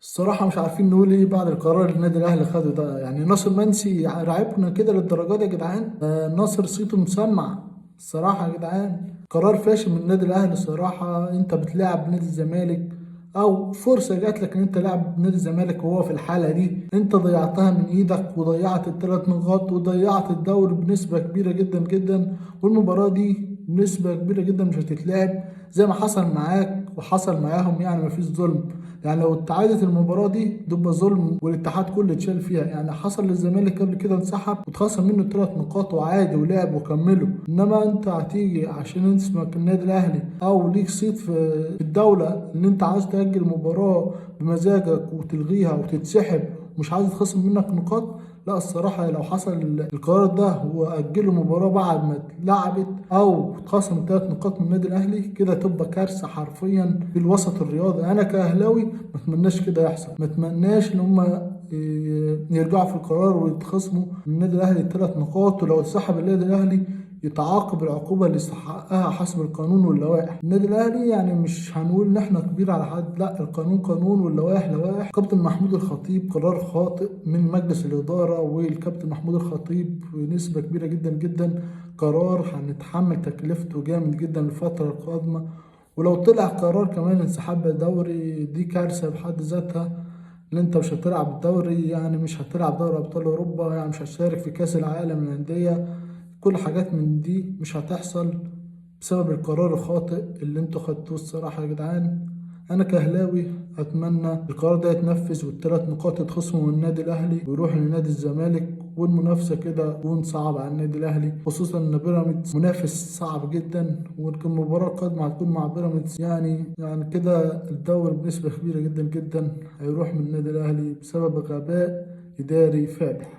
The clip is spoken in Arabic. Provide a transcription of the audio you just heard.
الصراحة مش عارفين نقول ايه بعد القرار اللي النادي الاهلي خده ده. يعني ناصر منسي راعبنا كده للدرجات دي يا جدعان؟ ناصر صيته مسمع. الصراحة يا جدعان قرار فاشل من النادي الاهلي. الصراحة انت بتلعب نادي الزمالك، او فرصة جات لك ان انت لعب نادي الزمالك وهو في الحالة دي انت ضيعتها من ايدك، وضيعت الثلاث نقاط وضيعت الدوري بنسبة كبيرة جدا جدا. والمباراة دي بنسبة كبيرة جدا مش هتتلعب زي ما حصل معاك وحصل معاهم. يعني مفيش ظلم. يعني لو اتعادت المباراة دي تبقى ظلم والاتحاد كله اتشال فيها. يعني حصل للزمالك قبل كده انسحب واتخصم منه ثلاث نقاط وعادي ولعب وكملوا. انما انت هتيجي عشان انت اسمك النادي الاهلي او ليك صيت في الدولة ان انت عايز تأجل مباراة بمزاجك وتلغيها وتتسحب ومش عايز يتخصم منك نقاط. لا الصراحة لو حصل القرار ده وأجلوا المباراة بعد ما اتلعبت أو اتخصم ثلاث نقاط من النادي الأهلي، كده تبقى كارثة حرفيا في الوسط الرياضي. أنا كأهلاوي ما أتمناش كده يحصل، ما أتمناش إن هما يرجعوا في القرار ويتخصموا من النادي الأهلي الثلاث نقاط. ولو اتسحب النادي الأهلي يتعاقب العقوبة اللي يستحقها حسب القانون واللوائح. النادي الأهلي يعني مش هنقول إن إحنا كبير على حد، لا القانون قانون واللوائح لوائح. كابتن محمود الخطيب قرار خاطئ من مجلس الإدارة والكابتن محمود الخطيب بنسبة كبيرة جدا جدا. قرار هنتحمل تكلفته جامد جدا الفترة القادمة. ولو طلع قرار كمان انسحاب الدوري دي كارثة بحد ذاتها. ان انت مش هتلعب الدوري، يعني مش هتلعب دوري ابطال اوروبا، يعني مش هتشارك في كاس العالم للانديه. كل حاجات من دي مش هتحصل بسبب القرار الخاطئ اللي انتوا خدتوه. الصراحة يا جدعان انا كهلاوي اتمنى القرار ده يتنفذ والثلاث نقاط يتخصموا من النادي الاهلي ويروح لنادي الزمالك، والمنافسة كده تكون صعبة على النادي الاهلي، خصوصا ان بيراميدز منافس صعب جدا. ويمكن المباراة القادمة هتكون مع بيراميدز. يعني كده الدوري بنسبة كبيرة جدا جدا هيروح من النادي الاهلي بسبب غباء اداري فادح.